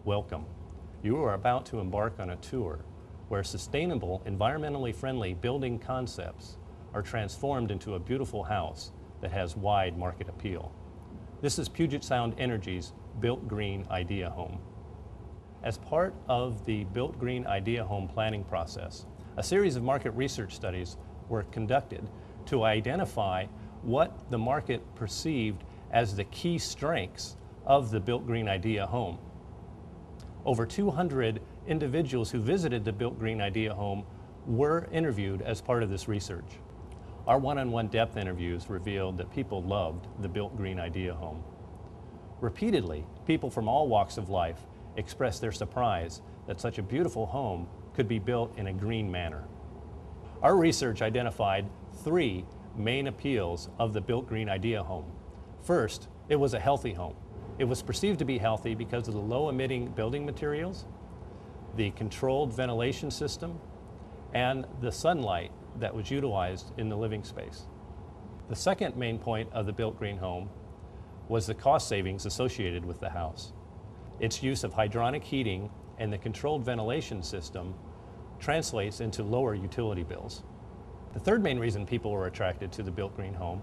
Welcome. You are about to embark on a tour where sustainable, environmentally friendly building concepts are transformed into a beautiful house that has wide market appeal. This is Puget Sound Energy's Built Green Idea Home. As part of the Built Green Idea Home planning process, a series of market research studies were conducted to identify what the market perceived as the key strengths of the Built Green Idea Home. Over 200 individuals who visited the Built Green Idea Home were interviewed as part of this research. Our one-on-one depth interviews revealed that people loved the Built Green Idea Home. Repeatedly, people from all walks of life expressed their surprise that such a beautiful home could be built in a green manner. Our research identified three main appeals of the Built Green Idea Home. First, it was a healthy home. It was perceived to be healthy because of the low-emitting building materials, the controlled ventilation system, and the sunlight that was utilized in the living space. The second main point of the Built Green Home was the cost savings associated with the house. Its use of hydronic heating and the controlled ventilation system translates into lower utility bills. The third main reason people were attracted to the Built Green Home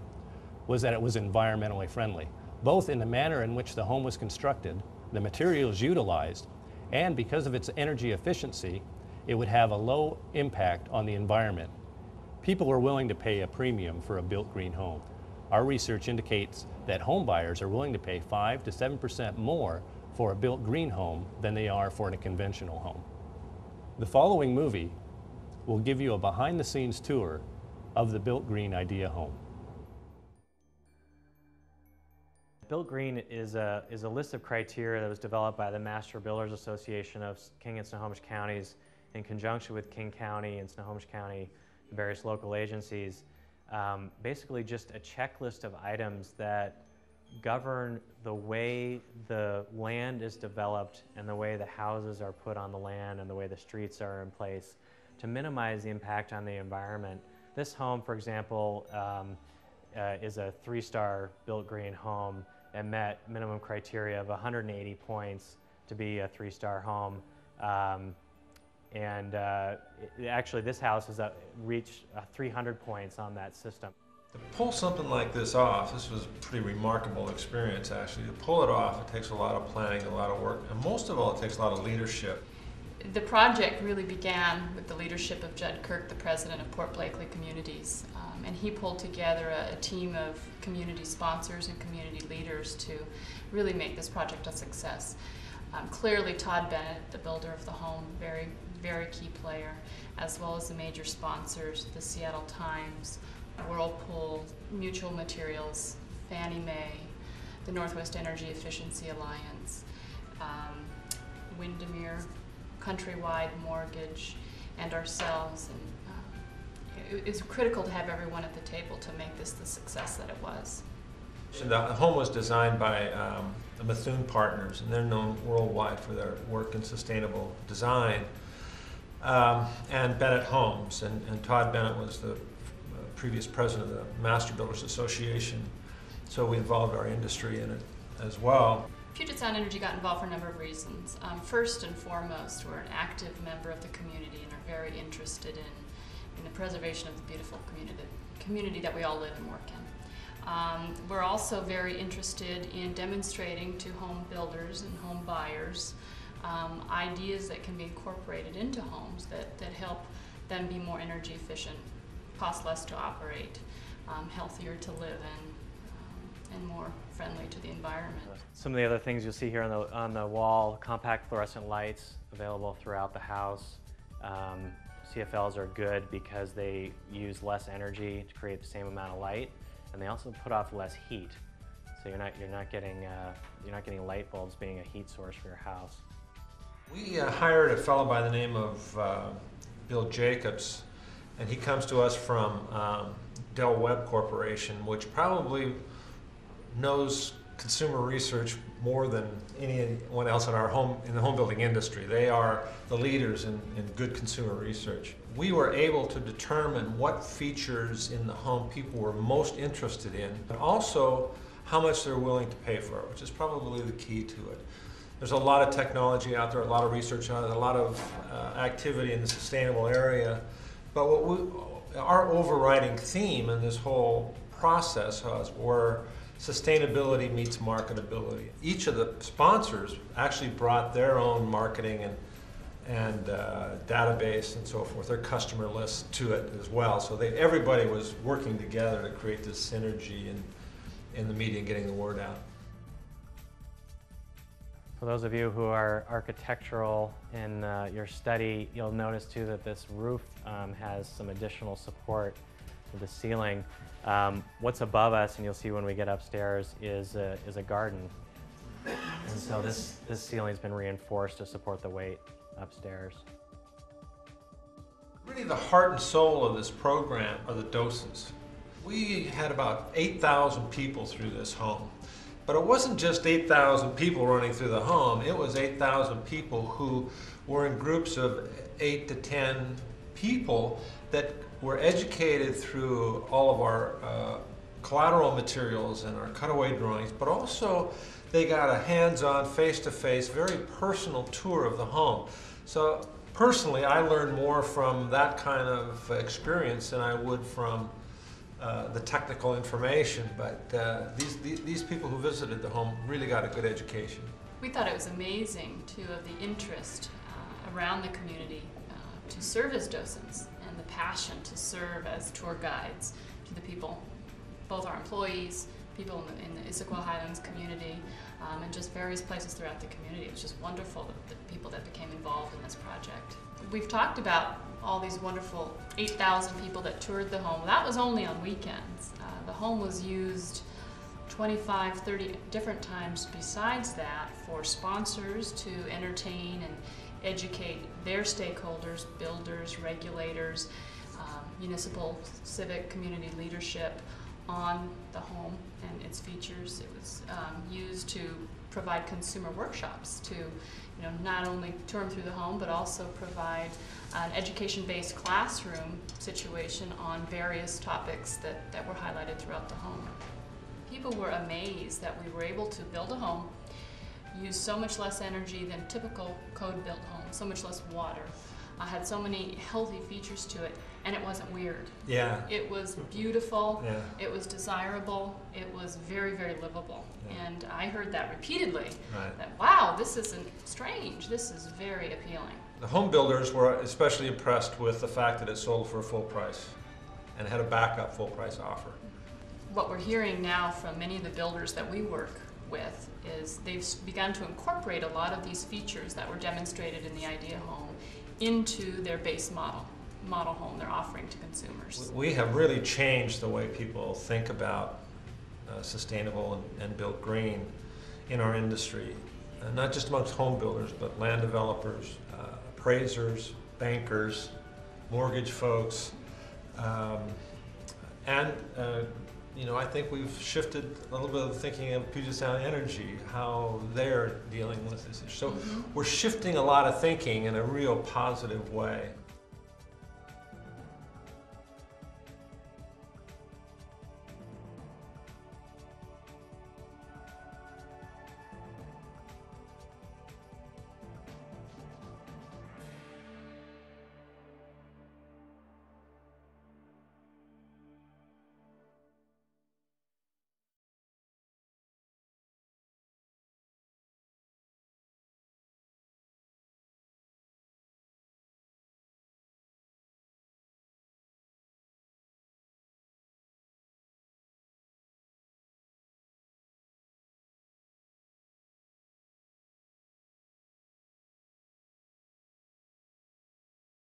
was that it was environmentally friendly, both in the manner in which the home was constructed, the materials utilized, and because of its energy efficiency, it would have a low impact on the environment. People were willing to pay a premium for a Built Green Home. Our research indicates that home buyers are willing to pay 5 to 7% more for a Built Green Home than they are for a conventional home. The following movie will give you a behind-the-scenes tour of the Built Green Idea Home. Built Green is a list of criteria that was developed by the Master Builders Association of King and Snohomish counties in conjunction with King County and Snohomish County and various local agencies. Basically just a checklist of items that govern the way the land is developed and the way the houses are put on the land and the way the streets are in place to minimize the impact on the environment. This home, for example, is a 3-star Built Green home and met minimum criteria of 180 points to be a 3-star home. Actually, this house has reached 300 points on that system. To pull something like this off, this was a pretty remarkable experience actually. To pull it off, it takes a lot of planning, a lot of work, and most of all, it takes a lot of leadership. The project really began with the leadership of Judd Kirk, the president of Port Blakely Communities, and he pulled together a team of community sponsors and community leaders to really make this project a success. Clearly, Todd Bennett, the builder of the home, very key player, as well as the major sponsors, the Seattle Times, Whirlpool, Mutual Materials, Fannie Mae, the Northwest Energy Efficiency Alliance, Windermere, Countrywide Mortgage, and ourselves. And it was critical to have everyone at the table to make this the success that it was. The home was designed by the Methuen Partners, and they're known worldwide for their work in sustainable design, and Bennett Homes, and Todd Bennett was the previous president of the Master Builders Association, so we involved our industry in it as well. Puget Sound Energy got involved for a number of reasons. First and foremost, we're an active member of the community and are very interested in the preservation of the beautiful community that we all live and work in. We're also very interested in demonstrating to home builders and home buyers ideas that can be incorporated into homes that help them be more energy efficient, cost less to operate, healthier to live in, and more friendly to the environment. Some of the other things you'll see here on the wall, compact fluorescent lights available throughout the house. CFLs are good because they use less energy to create the same amount of light, and they also put off less heat. So you're not getting light bulbs being a heat source for your house. We hired a fellow by the name of Bill Jacobs, and he comes to us from Del Webb Corporation, which probably knows consumer research more than anyone else in the home building industry. They are the leaders in good consumer research. We were able to determine what features in the home people were most interested in, but also how much they're willing to pay for it, which is probably the key to it. There's a lot of technology out there, a lot of research on it, a lot of activity in the sustainable area. But our overriding theme in this whole process were sustainability meets marketability. Each of the sponsors actually brought their own marketing and database and so forth, their customer list to it as well. So everybody was working together to create this synergy in the media and getting the word out. For those of you who are architectural in your study, you'll notice too that this roof has some additional support to the ceiling. What's above us, and you'll see when we get upstairs, is a garden. And so this ceiling's been reinforced to support the weight upstairs. Really the heart and soul of this program are the doses. We had about 8,000 people through this home. But it wasn't just 8,000 people running through the home, it was 8,000 people who were in groups of 8 to 10 people that were educated through all of our collateral materials and our cutaway drawings, but also they got a hands-on, face-to-face, very personal tour of the home. So personally, I learned more from that kind of experience than I would from the technical information, but these people who visited the home really got a good education. We thought it was amazing, too, of the interest around the community to serve as docents and the passion to serve as tour guides to the people, both our employees, people in the Issaquah Highlands community, and just various places throughout the community. It was just wonderful, the people that became involved in this project. We've talked about all these wonderful 8,000 people that toured the home. That was only on weekends. The home was used 25, 30 different times besides that for sponsors to entertain and educate their stakeholders, builders, regulators, municipal, civic, community leadership on the home and its features. It was used to provide consumer workshops to not only tour them through the home, but also provide an education-based classroom situation on various topics that were highlighted throughout the home. People were amazed that we were able to build a home, use so much less energy than typical code-built homes, so much less water, had so many healthy features to it, and it wasn't weird. Yeah. It was beautiful, yeah. It was desirable, it was very, very livable. Yeah. And I heard that repeatedly, Right. that wow, this isn't strange, this is very appealing. The home builders were especially impressed with the fact that it sold for a full price and had a backup full price offer. What we're hearing now from many of the builders that we work with is they've begun to incorporate a lot of these features that were demonstrated in the idea home into their base model home they're offering to consumers. We have really changed the way people think about sustainable and built green in our industry, not just amongst home builders, but land developers, appraisers, bankers, mortgage folks, and I think we've shifted a little bit of the thinking of Puget Sound Energy, how they're dealing with this issue. So we're shifting a lot of thinking in a real positive way.